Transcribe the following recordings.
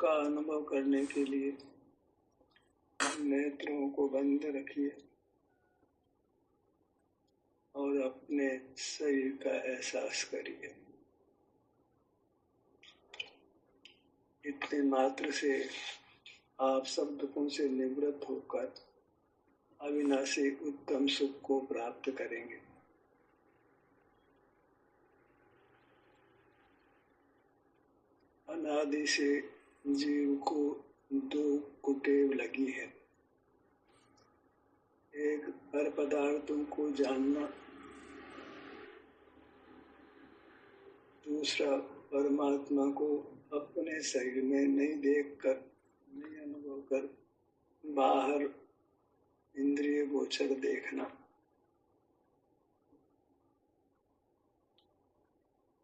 का अनुभव करने के लिए नेत्रों को बंद रखिए और अपने शरीर का एहसास करिए। इतने मात्र से आप सब दुखों से निवृत्त होकर अविनाशी उत्तम सुख को प्राप्त करेंगे। अनादि से जीव को दो कुटेव लगी है। एक पर पदार्थों को जानना, दूसरा परमात्मा को अपने शरीर में नहीं देखकर, नहीं अनुभव कर, बाहर इंद्रिय गोचर देखना।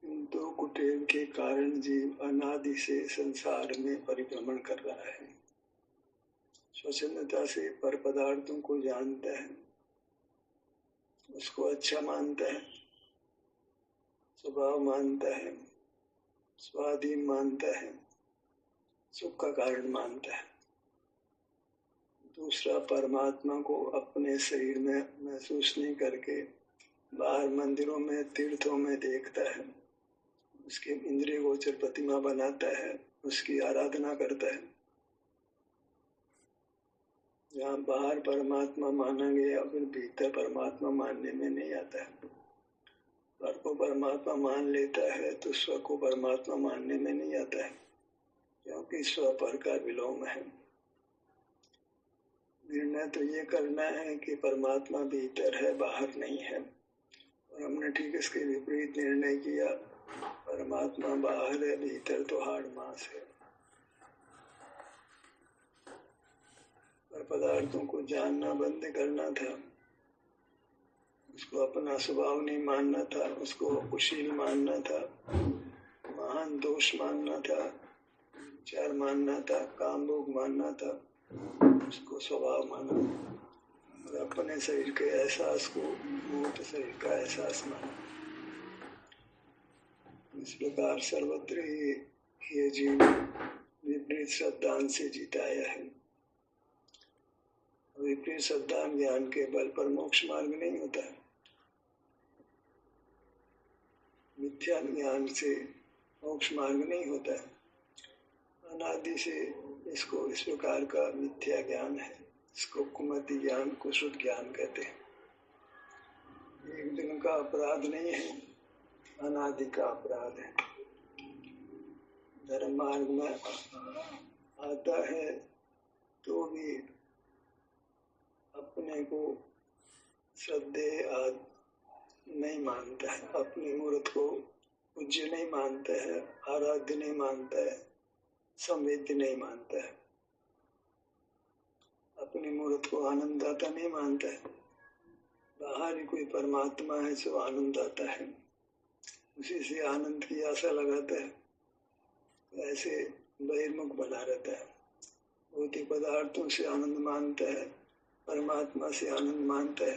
इन दो कुटेव के कारण जीव अनादि से संसार में परिभ्रमण कर रहा है। स्वच्छंदता से पर पदार्थों को जानता है, उसको अच्छा मानता है, स्वभाव मानता है, स्वाधीन मानता है, सुख का कारण मानता है। दूसरा परमात्मा को अपने शरीर में महसूस नहीं करके बाहर मंदिरों में, तीर्थों में देखता है, उसकी इंद्रिय गोचर प्रतिमा बनाता है, उसकी आराधना करता है। जहाँ बाहर परमात्मा माना गया फिर भीतर परमात्मा मानने में नहीं आता है। पर को परमात्मा मान लेता है तो स्व को परमात्मा मानने में नहीं आता है, क्योंकि स्व पर का विलोम है। निर्णय तो ये करना है कि परमात्मा भीतर है, बाहर नहीं है, और हमने ठीक इसके विपरीत निर्णय किया, परमात्मा बाहर है, भीतर तो हाड़ मांस है। पर पदार्थों को जानना बंद करना था, उसको अपना स्वभाव नहीं मानना था, उसको कुशील मानना था, महान दोष मानना था, विचार मानना था, काम भोग मानना था, उसको स्वभाव माना, और अपने शरीर के एहसास को मूर्त शरीर का एहसास माना। इस प्रकार सर्वत्र ही ये जीव विपरीत श्रद्धान से जीताया है। विपरीत श्रद्धान ज्ञान के बल पर मोक्ष मार्ग नहीं होता है। मिथ्या ज्ञान से मोक्ष मार्ग नहीं होता है। अनादि से इसको इस प्रकार का मिथ्या ज्ञान है, इसको कुमति ज्ञान, कुश्रुत ज्ञान कहते हैं। एक दिन का अपराध नहीं है, अनादि का अपराध है। धर्म मार्ग में आता है तो भी अपने को श्रद्धेय नहीं मानता है, अपनी मूर्त को पूज्य नहीं मानता है, आराध्य नहीं मानता है, संवेद्य नहीं मानता है, अपनी मूर्त को आनंददाता नहीं मानता है। बाहर ही कोई परमात्मा है जो आनंददाता है, उसी से आनंद की आशा लगाता है, ऐसे बहिर्मुख बना रहता है। भौतिक पदार्थों से आनंद मानता है, परमात्मा से आनंद मानता है,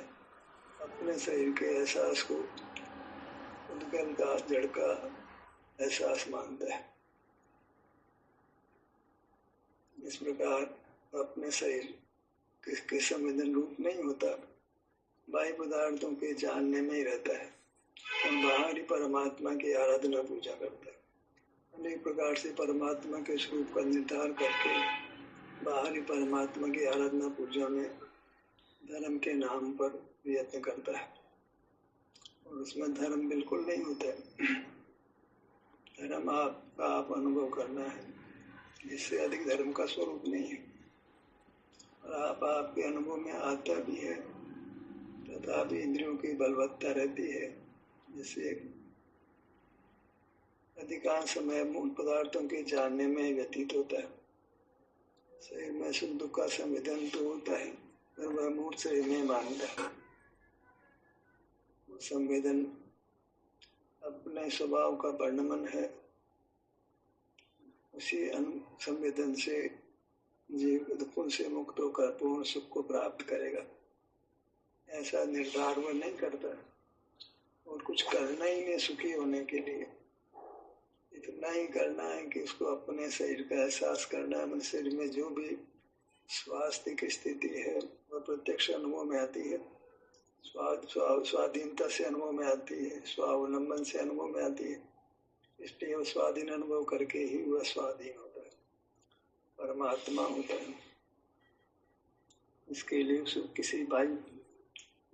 अपने शरीर के एहसास को उद्गल का, जड़ का एहसास मानता है। इस प्रकार अपने शरीर किसके संवेदन रूप नहीं होता, बाह्य पदार्थों के जानने में ही रहता है, और बाहरी परमात्मा की आराधना पूजा करता है। अनेक प्रकार से परमात्मा के स्वरूप का निर्धार करके बाहरी परमात्मा की आराधना पूजा में धर्म के नाम पर प्रयत्न करता है, और उसमें धर्म बिल्कुल नहीं होता है। धर्म आपका आप अनुभव करना है, इससे अधिक धर्म का स्वरूप नहीं है। और आप आपके अनुभव में आता भी है, तथापि इंद्रियों की बलवत्ता रहती है, जिससे अधिकांश समय मूल पदार्थों के जानने में व्यतीत होता है। शरीर में सुख दुख का संवेदन तो होता है, पर वह मूल शरीर में मानता है। संवेदन अपने स्वभाव का वर्णन है, उसी संवेदन से जीव दुखों से मुक्त होकर पूर्ण सुख को प्राप्त करेगा, ऐसा निर्धार वह नहीं करता, और कुछ करना ही नहीं सुखी होने के लिए। इतना ही करना है कि उसको अपने शरीर का एहसास करना है। मन शरीर में जो भी स्वास्थ्य की स्थिति है वह प्रत्यक्ष अनुभव में आती है, स्वाधीनता से अनुभव में आती है, स्वावलंबन से अनुभव में आती है। इसलिए वह स्वाधीन अनुभव करके ही वह स्वाधीन होता है, परमात्मा होता है। इसके लिए उसे किसी भाई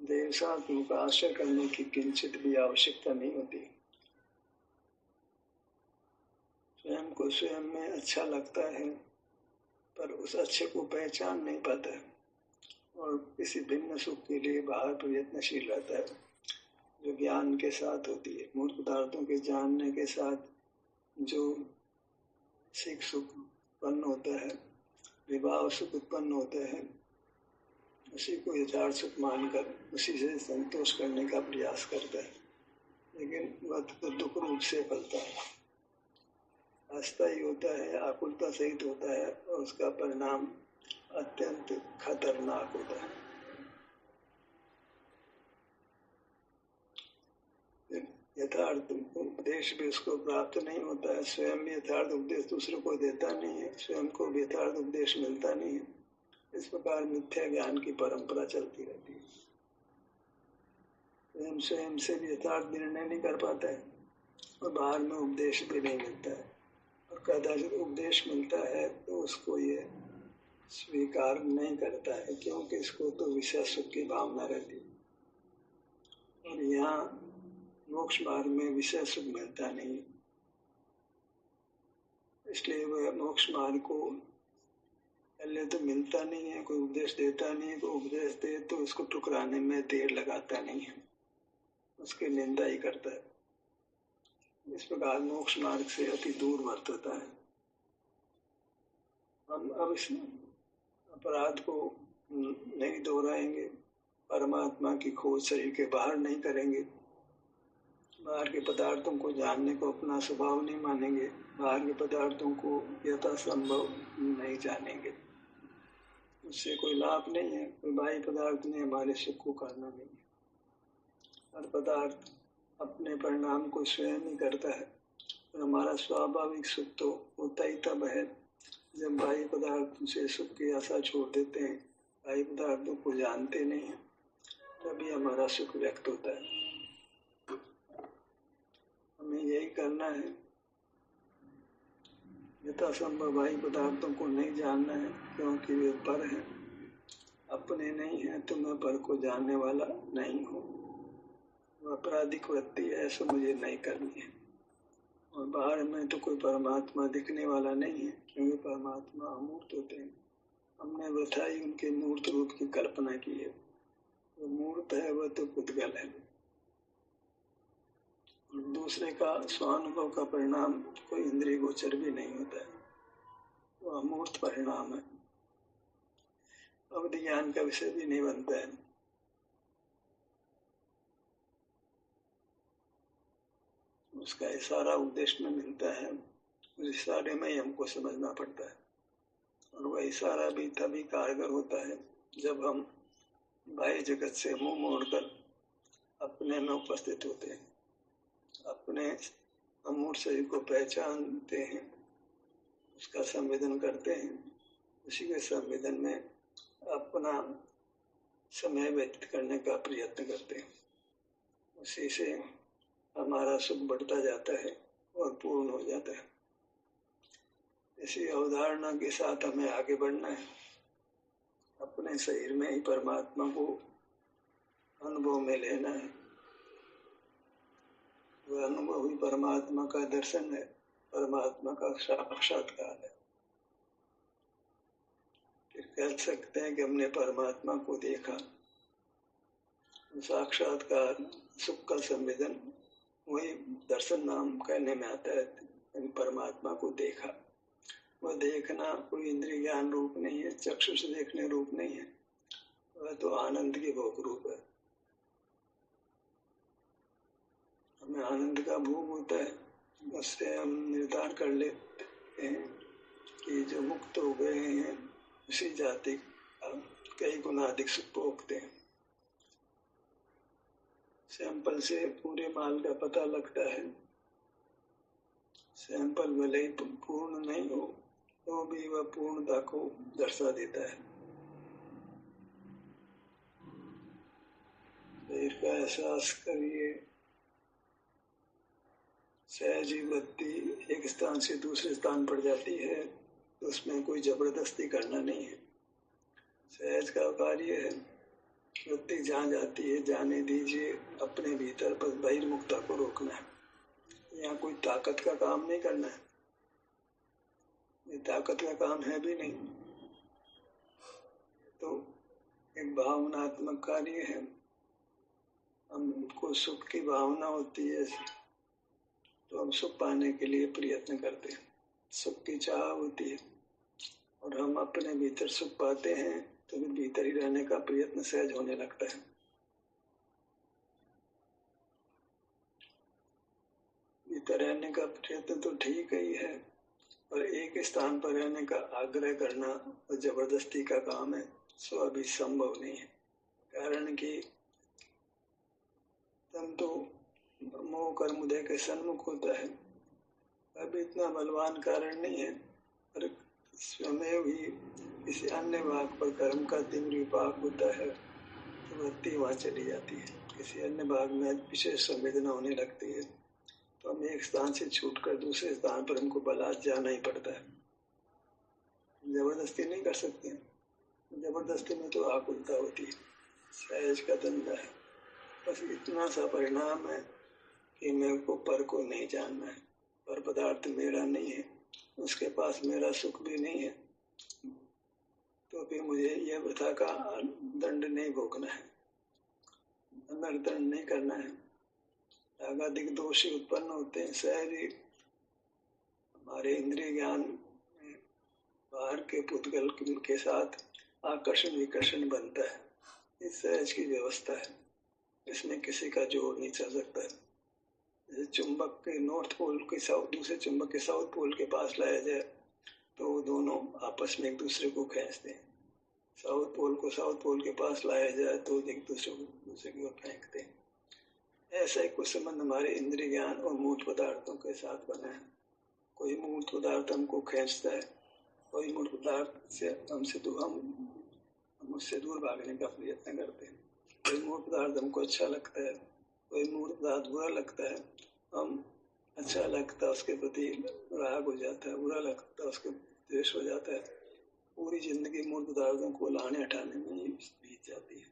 देवसात्म का आश्रय करने की किंचित भी आवश्यकता नहीं होती। स्वयं को स्वयं में अच्छा लगता है पर उस अच्छे को पहचान नहीं पाता है और किसी भिन्न सुख के लिए बाहर प्रयत्नशील रहता है, जो ज्ञान के साथ होती है। मूल पदार्थों के जानने के साथ जो सीख सुख उत्पन्न होता है, विवाह सुख उत्पन्न होता है, उसी को यथार्थ सुख मानकर उसी से संतोष करने का प्रयास करता है, लेकिन वह तो दुख रूप से फलता है, अस्थायी होता है, आकुलता सहित होता है और उसका परिणाम अत्यंत खतरनाक होता है। यथार्थ उपदेश भी उसको प्राप्त नहीं होता है, स्वयं भी यथार्थ उपदेश दूसरों को देता नहीं है, स्वयं को भी यथार्थ उपदेश मिलता नहीं है। इस प्रकार मिथ्या ज्ञान की परंपरा चलती रहती है। स्वयं से भी यथार्थ निर्णय नहीं कर पाता है और बाहर में उपदेश भी नहीं मिलता है, और कदाचित उपदेश मिलता है तो उसको ये स्वीकार नहीं करता है, क्योंकि इसको तो विषय सुख की भावना रहती है और यहाँ मोक्ष मार्ग में विषय सुख मिलता नहीं, इसलिए वह मोक्ष मार्ग को पहले तो मिलता नहीं है, कोई उपदेश देता नहीं है, कोई उपदेश दे तो उसको ठुकराने में देर लगाता नहीं है, उसकी निंदा ही करता है। इस प्रकार मोक्ष मार्ग से अति दूर वर्तता है। हम अब इस अपराध को नहीं दोहराएंगे, परमात्मा की खोज शरीर के बाहर नहीं करेंगे, बाहर के पदार्थों को जानने को अपना स्वभाव नहीं मानेंगे, बाहर के पदार्थों को यथासंभव नहीं जानेंगे, उससे कोई लाभ नहीं है। कोई बाह्य पदार्थ ने हमारे सुख को करना नहीं है। हर पदार्थ अपने परिणाम को स्वयं ही करता है और हमारा स्वाभाविक सुख तो होता ही तब है जब बाह्य पदार्थ से सुख की आशा छोड़ देते हैं, बाह्य पदार्थों को जानते नहीं हैं, तभी हमारा सुख व्यक्त होता है। हमें यही करना है, यथासंभव बाह्य पदार्थों को नहीं जानना है, क्योंकि वे पर हैं, अपने नहीं है तो मैं पर को जानने वाला नहीं हूँ। वह अपराधिक वृत्ति है, ऐसा मुझे नहीं करनी है। और बाहर में तो कोई परमात्मा दिखने वाला नहीं है, क्योंकि परमात्मा अमूर्त होते हैं। हमने वृथा ही उनके मूर्त रूप की कल्पना की है। वो मूर्त है वह तो पुद्गल है, दूसरे का स्वानुभव का परिणाम कोई इंद्रिय गोचर भी नहीं होता है, वो अमूर्त परिणाम है, अवधि ज्ञान का विषय भी नहीं बनता है। उसका इशारा उपदेश में मिलता है, उस इशारे में ही हमको समझना पड़ता है, और वह इशारा भी तभी कारगर होता है जब हम बाह्य जगत से मुंह मोड़कर अपने में उपस्थित होते हैं, अपने अमूर्त शरीर को पहचानते हैं, उसका संवेदन करते हैं, उसी के संवेदन में अपना समय व्यतीत करने का प्रयत्न करते हैं। उसी से हमारा सुख बढ़ता जाता है और पूर्ण हो जाता है। इसी अवधारणा के साथ हमें आगे बढ़ना है, अपने शरीर में ही परमात्मा को अनुभव में लेना है। वह अनुभव ही परमात्मा का दर्शन है, परमात्मा का साक्षात्कार है। फिर कह सकते हैं कि हमने परमात्मा को देखा। साक्षात्कार सुख का संवेदन वही दर्शन नाम कहने में आता है, परमात्मा को देखा। वह देखना कोई इंद्रिय ज्ञान रूप नहीं है, चक्षु से देखने रूप नहीं है, वह तो आनंद के भोग रूप है। हमें आनंद का भोग होता है, उससे हम निर्धार कर लेते हैं कि जो मुक्त हो गए हैं उसी जाति का कई गुना अधिक सुख भोगते हैं। सैंपल से पूरे माल का पता लगता है, सैंपल भले ही पूर्ण नहीं हो तो भी वह पूर्णता को दर्शा देता है। शरीर का एहसास करिए। सहज ही वृत्ति एक स्थान से दूसरे स्थान पर जाती है तो उसमें कोई जबरदस्ती करना नहीं है। सहज का कार्य है, वृत्ति जहाँ जाती है जाने दीजिए, अपने भीतर बस बहिर्मुखता को रोकना है। यहाँ कोई ताकत का काम नहीं करना है, ये ताकत का काम है भी नहीं, तो एक भावनात्मक कार्य है। हमको सुख की भावना होती है तो हम सुख पाने के लिए प्रयत्न करते हैं, सुख की चाह होती है और हम अपने भीतर सुख पाते हैं तो फिर भीतर ही रहने का प्रयत्न सहज होने लगता है। भीतर रहने का प्रयत्न तो ठीक ही है, पर एक स्थान पर रहने का आग्रह करना और जबरदस्ती का काम है, सो अभी संभव नहीं है। कारण कि तम तो मोह कर्म उदय के सन्मुख होता है। अभी इतना बलवान कारण नहीं है, पर स्वयं ही किसी अन्य भाग पर कर्म का तीव्र विपाक होता है तो वृत्ति वहाँ चली जाती है। किसी अन्य भाग में विशेष संवेदना होने लगती है तो हम एक स्थान से छूटकर दूसरे स्थान पर हमको बलात् जाना ही पड़ता है। जबरदस्ती नहीं कर सकते, जबरदस्ती में तो आकुलता होती है। सहज का धंधा है, बस इतना सा परिणाम है कि मेरे को पर को नहीं जानना है, पर पदार्थ मेरा नहीं है, उसके पास मेरा सुख भी नहीं है, तो फिर मुझे यह वृथा का दंड नहीं भोगना है, नरदंड नहीं करना है। रागादिक दोष ही उत्पन्न होते हैं। सहज ही हमारे इंद्रिय ज्ञान में बाहर के पुद्गल के साथ आकर्षण विकर्षण बनता है। इस सहज की व्यवस्था है, इसमें किसी का जोर नहीं चल सकता है। जैसे चुंबक के नॉर्थ पोल के दूसरे चुंबक के साउथ पोल के पास लाया जाए तो वो दोनों आपस में एक दूसरे को खींचते हैं। साउथ पोल को साउथ पोल के पास लाया जाए तो एक दूसरे की ओर फेंकते हैं। ऐसा ही कुछ संबंध हमारे इंद्रिय ज्ञान और मूर्त पदार्थों के साथ बना है। कोई मूर्त पदार्थ हमको खींचता है, कोई मूर्त पदार्थ से हम उससे दूर भागने का प्रयत्न करते हैं। कोई मूर्त पदार्थ हमको अच्छा लगता है, कोई मूर्त पदार्थ बुरा लगता है, हम अच्छा लगता है उसके प्रति राग हो जाता है, बुरा लगता है उसके द्वेष हो जाता है। पूरी जिंदगी मूर्त पदार्थों को लाने हटाने में ही बीत जाती है,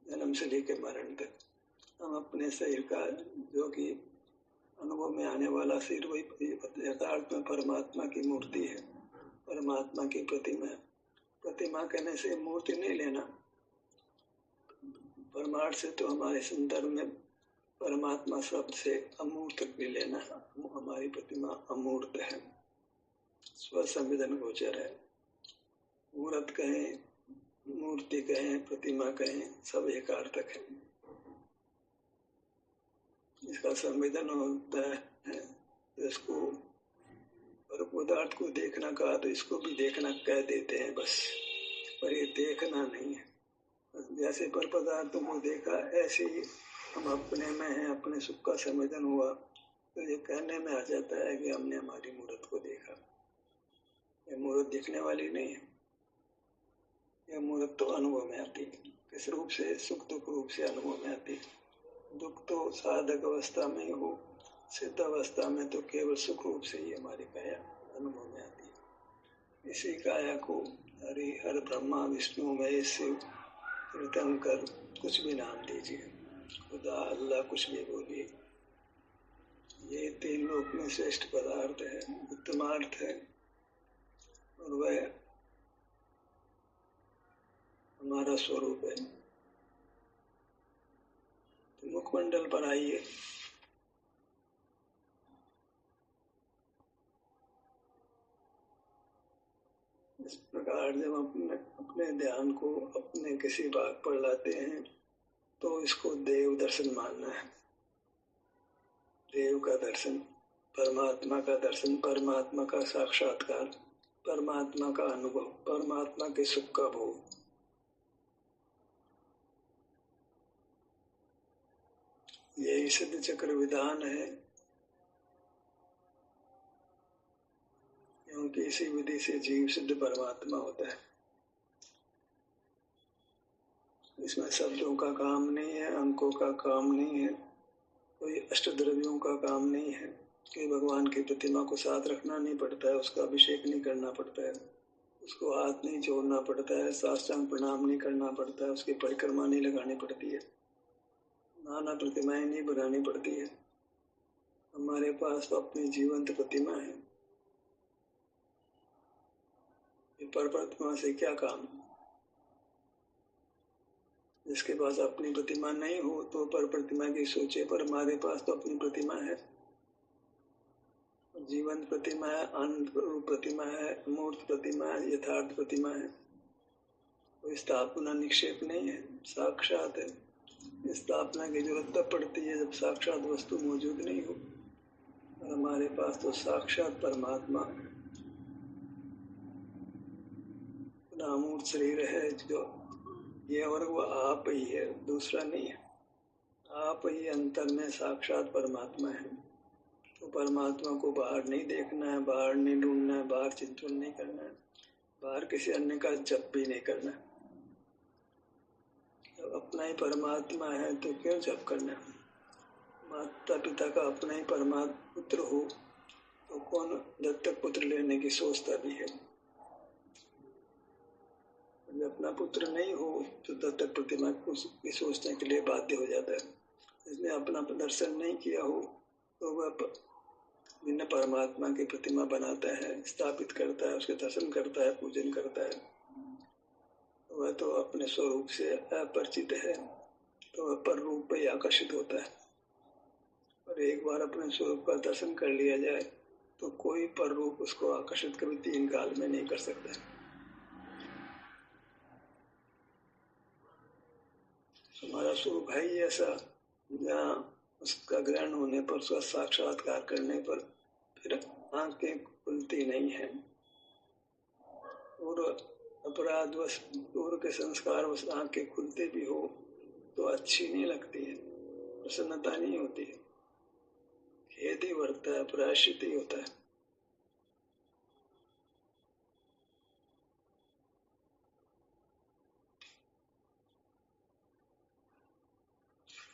जन्म से लेकर मरण तक। हम अपने शरीर का जो कि अनुभव में आने वाला शरीर वही यथार्थ में परमात्मा की मूर्ति है, परमात्मा की प्रतिमा है। प्रतिमा कहने से मूर्ति नहीं लेना, परमार्थ से तो हमारे संदर्भ में परमात्मा शब्द से अमूर्त भी लेना। हमारी प्रतिमा अमूर्त है, स्वसंवेदन गोचर है। मूर्त कहें, मूर्ति कहें, प्रतिमा कहें, सब एक अर्थक है। इसका संवेदन होता है तो इसको पर पदार्थ को देखना कहा तो इसको भी देखना कह देते हैं बस, पर ये देखना नहीं है। जैसे पर पदार्थों को देखा ऐसे ही हम अपने में हैं, अपने सुख का संवेदन हुआ तो ये कहने में आ जाता है कि हमने हमारी मूर्त को देखा। ये मूर्त दिखने वाली नहीं है, यह मूर्त तो अनुभव में आती है। किस रूप से? सुख दुख रूप से अनुभव में आती है। दुख तो साधक अवस्था में ही हो, सिद्ध अवस्था में तो केवल सुख रूप से ही हमारी काया अनुभव में आती है। इसी काया को हरि हर ब्रह्मा विष्णु महेश शिव तीर्थंकर कुछ भी नाम दीजिए, खुदा अल्लाह कुछ भी बोलिए, ये तीन लोक में श्रेष्ठ पदार्थ है, उत्तमार्थ है और वह हमारा स्वरूप है। तो मुखमंडल पर आइए। इस प्रकार जब अपने ध्यान को अपने किसी भाग पर लाते हैं तो इसको देव दर्शन मानना है। देव का दर्शन, परमात्मा का दर्शन, परमात्मा का साक्षात्कार, परमात्मा का अनुभव, परमात्मा के सुख का भोग। यही सिद्ध चक्र विधान है। क्योंकि इसी विधि से जीव सिद्ध परमात्मा होता है। इसमें शब्दों का काम नहीं है, अंकों का काम नहीं है, कोई अष्टद्रव्यों का काम नहीं है कि भगवान की प्रतिमा को साथ रखना नहीं पड़ता है, उसका अभिषेक नहीं करना पड़ता है, उसको हाथ नहीं जोड़ना पड़ता है, साष्टांग प्रणाम नहीं करना पड़ता है, उसकी परिक्रमा नहीं लगानी पड़ती है, नाना प्रतिमाएं नहीं बनानी पड़ती है। हमारे पास तो अपनी जीवंत प्रतिमा है। पर प्रतिमा से क्या काम? जिसके पास अपनी प्रतिमा नहीं हो तो पर प्रतिमा की सोचे, पर हमारे पास तो अपनी प्रतिमा है, जीवंत प्रतिमा है, अनंत रूप प्रतिमा है, मूर्त प्रतिमा है, यथार्थ प्रतिमा है। कोई स्थापना निक्षेप नहीं है, साक्षात है। स्थापना की जरूरत तब पड़ती है जब साक्षात वस्तु मौजूद नहीं हो, और हमारे पास तो साक्षात परमात्मा नामूर्त शरीर है, जो ये और वो आप ही है, दूसरा नहीं है। आप ही अंतर में साक्षात परमात्मा है। तो परमात्मा को बाहर नहीं देखना है, बाहर नहीं ढूंढना है, बाहर चिंतन नहीं करना है, बाहर किसी अन्य का जप भी नहीं करना है। जब अपना ही परमात्मा है तो क्यों जप करना है? माता पिता का अपना ही परमात्मा पुत्र हो तो कौन दत्तक पुत्र लेने की सोचता भी है? जब अपना पुत्र नहीं हो तो दत्तक प्रतिमा को सोचने के लिए बाध्य हो जाता है। इसने अपना दर्शन नहीं किया हो तो वह बिना परमात्मा की प्रतिमा बनाता है, स्थापित करता है, उसके दर्शन करता है, पूजन करता है। वह तो अपने स्वरूप से अपरिचित है, तो वह पर रूप पे आकर्षित होता है। और एक बार अपने स्वरूप का दर्शन कर लिया जाए तो कोई पर रूप उसको आकर्षित कभी 3 काल में नहीं कर सकता। हमारा स्वरूप है ही ऐसा, जहाँ उसका ग्रहण होने पर, उसका साक्षात्कार करने पर फिर आंखें खुलती नहीं है। और अपराध वश पूर्व के संस्कार वश आंखें खुलते भी हो तो अच्छी नहीं लगती है, प्रसन्नता नहीं होती है, खेद ही बढ़ता है, प्रायश्चित ही होता है।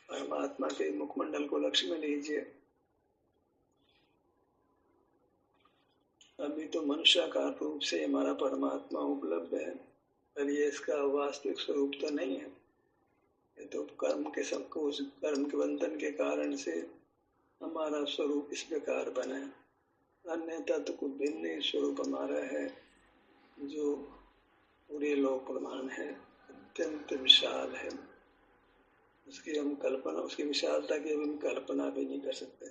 परमात्मा के मुखमंडल को लक्ष्य में लीजिए। अभी तो मनुष्याकार रूप से हमारा परमात्मा उपलब्ध है, पर ये इसका वास्तविक स्वरूप तो नहीं है। ये तो कर्म के बंधन के कारण से हमारा स्वरूप इस प्रकार बना है। अन्यथा तो कुछ भिन्न स्वरूप हमारा है, जो पूरे लोक प्रमाण है, अत्यंत विशाल है। उसकी विशालता की हम कल्पना भी नहीं कर सकते।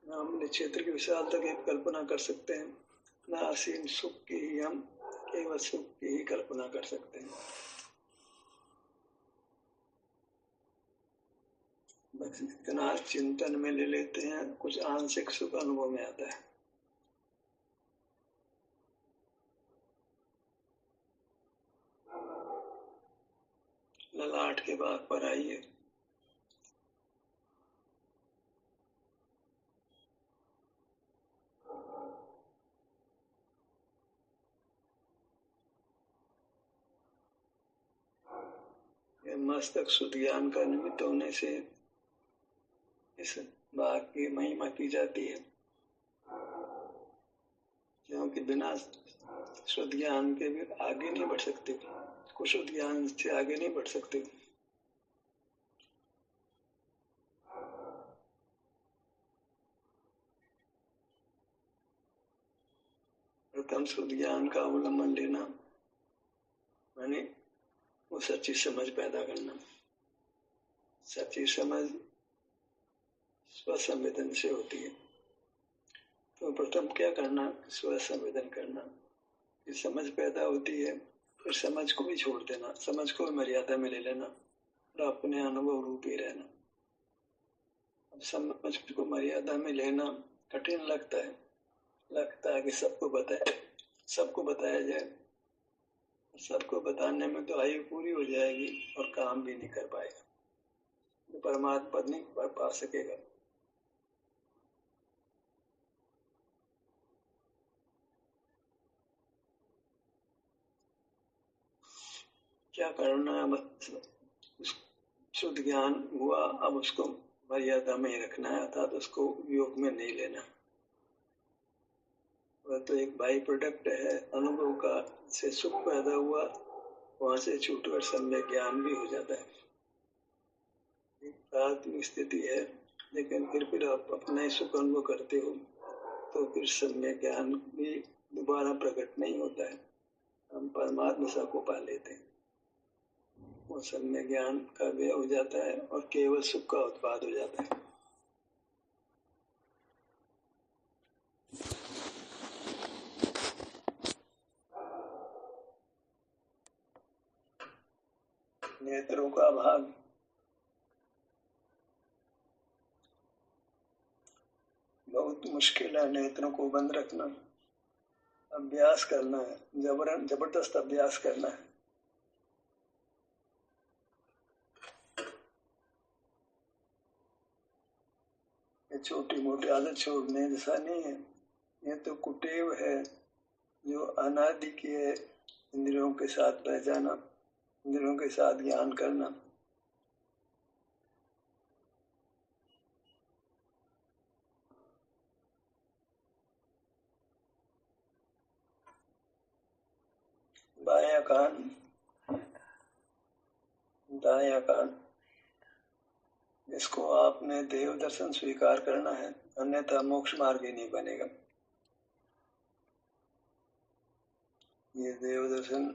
न हम क्षेत्र की विशालता की कल्पना कर सकते हैं, न असीम सुख की ही हम केवल सुख की ही कल्पना कर सकते हैं। बस इतना चिंतन में ले लेते हैं, कुछ आंशिक सुख अनुभव में आता है। ललाट के भाग पर आइए। मस्तक शुद्ध ज्ञान का निमित्त होने से इस भाग की महिमा की जाती है, क्योंकि बिना शुद्ध ज्ञान के भी आगे नहीं बढ़ सकते, कुशुद्ध ज्ञान से आगे नहीं बढ़ सकते। प्रथम शुद्ध ज्ञान का अवलंबन लेना माने वो सच्ची समझ पैदा करना। सच्ची समझ स्वसंवेदन से होती है। तो प्रथम क्या करना? स्वसंवेदन करना। फिर समझ पैदा होती है, फिर समझ को भी छोड़ देना, समझ को भी मर्यादा में ले लेना और अपने अनुभव रूप ही रहना। अब समझ को मर्यादा में लेना कठिन लगता है कि सबको बताया जाए। सबको बताने में तो आयु पूरी हो जाएगी और काम भी नहीं कर पाएगा, तो परमात्मा पद नहीं पा सकेगा। क्या करना है, शुद्ध ज्ञान हुआ, अब उसको मर्यादा में ही रखना है, अर्थात उसको उपयोग में नहीं लेना। वह तो एक बाई प्रोडक्ट है अनुभव का, से सुख पैदा हुआ, वहां से छूटकर सम्यक ज्ञान भी हो जाता है। एक प्राथमिक स्थिति है, लेकिन फिर आप अपना ही सुख अनुभव करते हो तो फिर सम्यक ज्ञान भी दोबारा प्रकट नहीं होता है, हम परमात्मा सा को पा लेते हैं। वो सम्यक ज्ञान का व्यय हो जाता है और केवल सुख का उत्पाद हो जाता है। नेत्रों का भाग बहुत मुश्किल है, नेत्रों को बंद रखना, अभ्यास करना है, जबरदस्त अभ्यास करना है। ये छोटी मोटी आदत छोड़ने जैसा नहीं है, ये तो कुटेव है जो अनादि की है। इंद्रियों के साथ पहचाना, इंद्रियों के साथ ज्ञान करना। बायां कान, दायां कान, इसको आपने देव दर्शन स्वीकार करना है, अन्यथा मोक्ष मार्ग ही नहीं बनेगा। ये देव दर्शन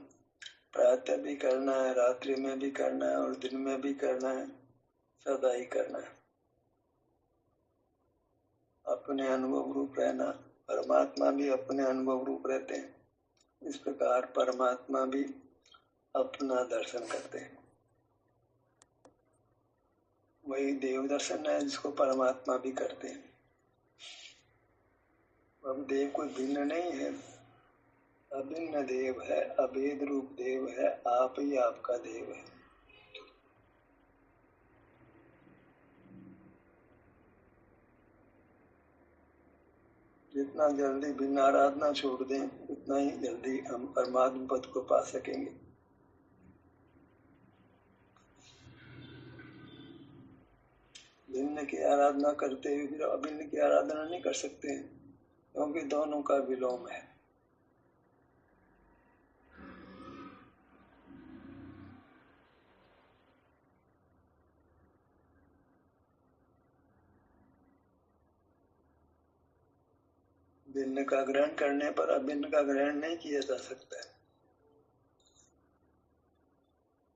प्रातः भी करना है, रात्रि में भी करना है और दिन में भी करना है, सदा ही करना है। अपने अनुभव रूप रहना, परमात्मा भी अपने अनुभव रूप रहते हैं, इस प्रकार परमात्मा भी अपना दर्शन करते हैं। वही देव दर्शन है जिसको परमात्मा भी करते हैं। अब देव कोई भिन्न नहीं है, अभिन्न देव है, अभेद रूप देव है, आप ही आपका देव है। जितना जल्दी भिन्न आराधना छोड़ दें उतना ही जल्दी हम परमात्मा पद को पा सकेंगे। भिन्न की आराधना करते हुए फिर अभिन्न की आराधना नहीं कर सकते हैं, क्योंकि दोनों का विलोम है। भिन्न का ग्रहण करने पर अभिन्न का ग्रहण नहीं किया जा सकता है।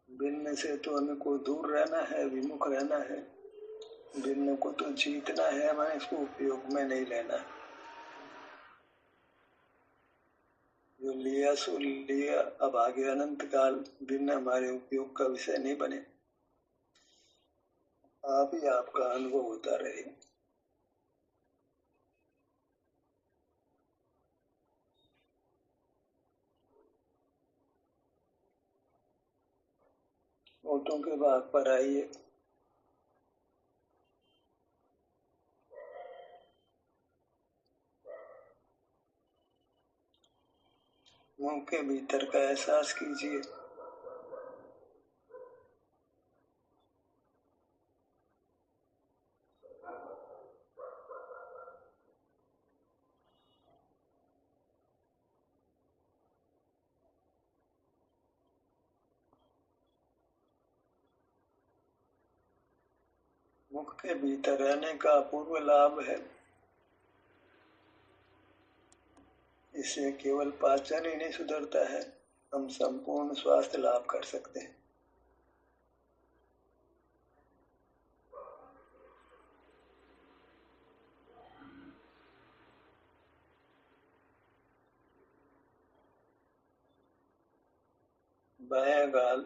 भिन्न से तो हमें को दूर रहना है, विमुख रहना है। भिन्न को तो जीतना है, हमें इसको उपयोग में नहीं लेना। जो लिया सो लिया, अब आगे अनंत काल भिन्न हमारे उपयोग का विषय नहीं बने, आप ही आपका अनुभव होता रहे। ओटों के भाग पर आइए। मुंह के भीतर का एहसास कीजिए। मुख के भीतर रहने का अपूर्व लाभ है। इससे केवल पाचन ही नहीं सुधरता है, हम संपूर्ण स्वास्थ्य लाभ कर सकते हैं। बायां गाल,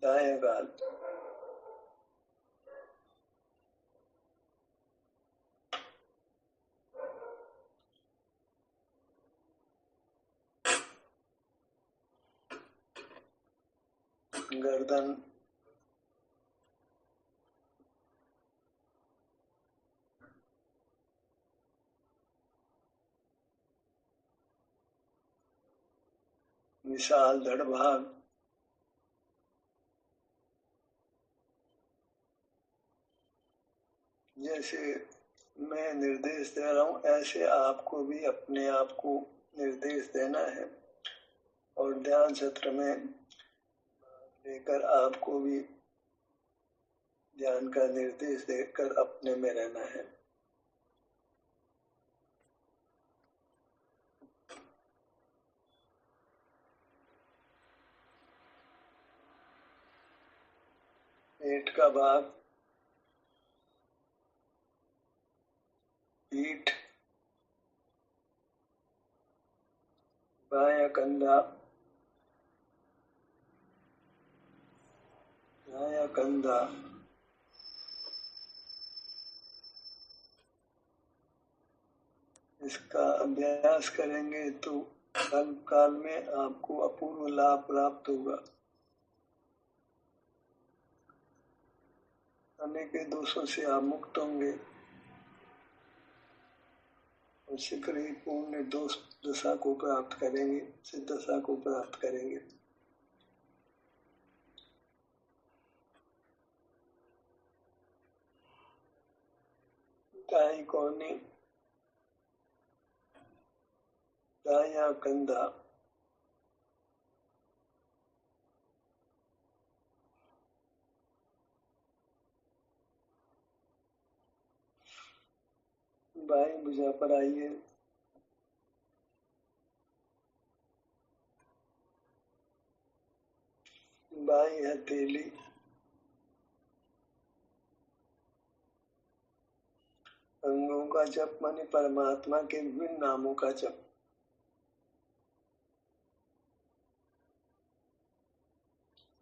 दायां गाल, गर्दन, विशाल धड़भाग, जैसे मैं निर्देश दे रहा हूँ ऐसे आपको भी अपने आप को निर्देश देना है और ध्यान सत्र में लेकर आपको भी ध्यान का निर्देश देकर अपने में रहना है। पेट का भाग, पीठ, बायां कंधा, दायां कंधा, इसका अभ्यास करेंगे तो अल्पकाल में आपको अपूर्व लाभ प्राप्त होगा। अनेक दोषों से आप मुक्त होंगे और शीघ्र ही पूर्ण निर्दोष दशा को प्राप्त करेंगे, सिद्ध दशा को प्राप्त करेंगे। दाई कोहनी, दायां कंधा, बाई भुजा पर आइए, बाई हथेली, अंगों का जप माने परमात्मा के विभिन्न नामों का जप।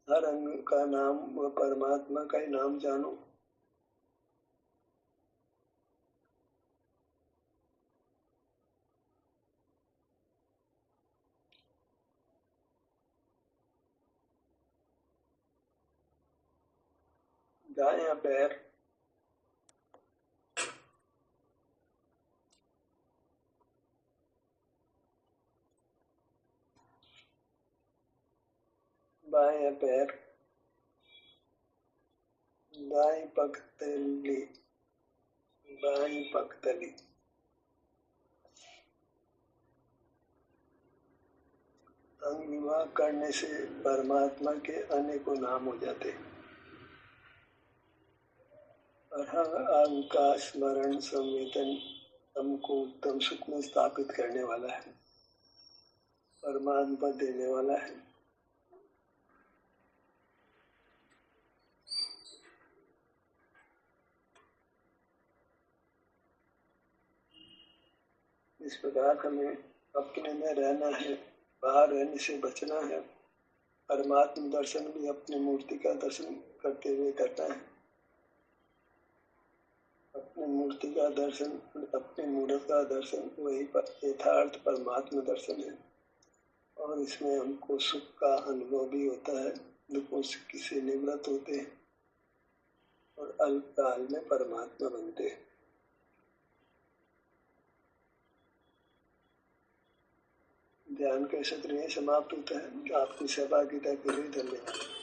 हर अंग का नाम व परमात्मा का ही नाम जानो। दायां पैर, बायां पैर, दाई पगतली, बाई पगतली, अंग विभाग करने से परमात्मा के अनेकों नाम हो जाते हैं। अंग का स्मरण संवेदन हमको उत्तम सुख में स्थापित करने वाला है, परमात्मा देने वाला है। इस प्रकार हमें अपने में रहना है, बाहर रहने से बचना है। परमात्मा दर्शन भी अपनी मूर्ति का दर्शन करते हुए करना है। अपनी मूर्ति का दर्शन, अपनी मूर्त का दर्शन वही यथार्थ परमात्मा दर्शन है और इसमें हमको सुख का अनुभव भी होता है, दुखों से निवृत्त होते हैं और अल्पकाल में परमात्मा बनते हैं। ध्यान का सत्र यही समाप्त होता है। आपकी सहभागिता के लिए धन्यवाद।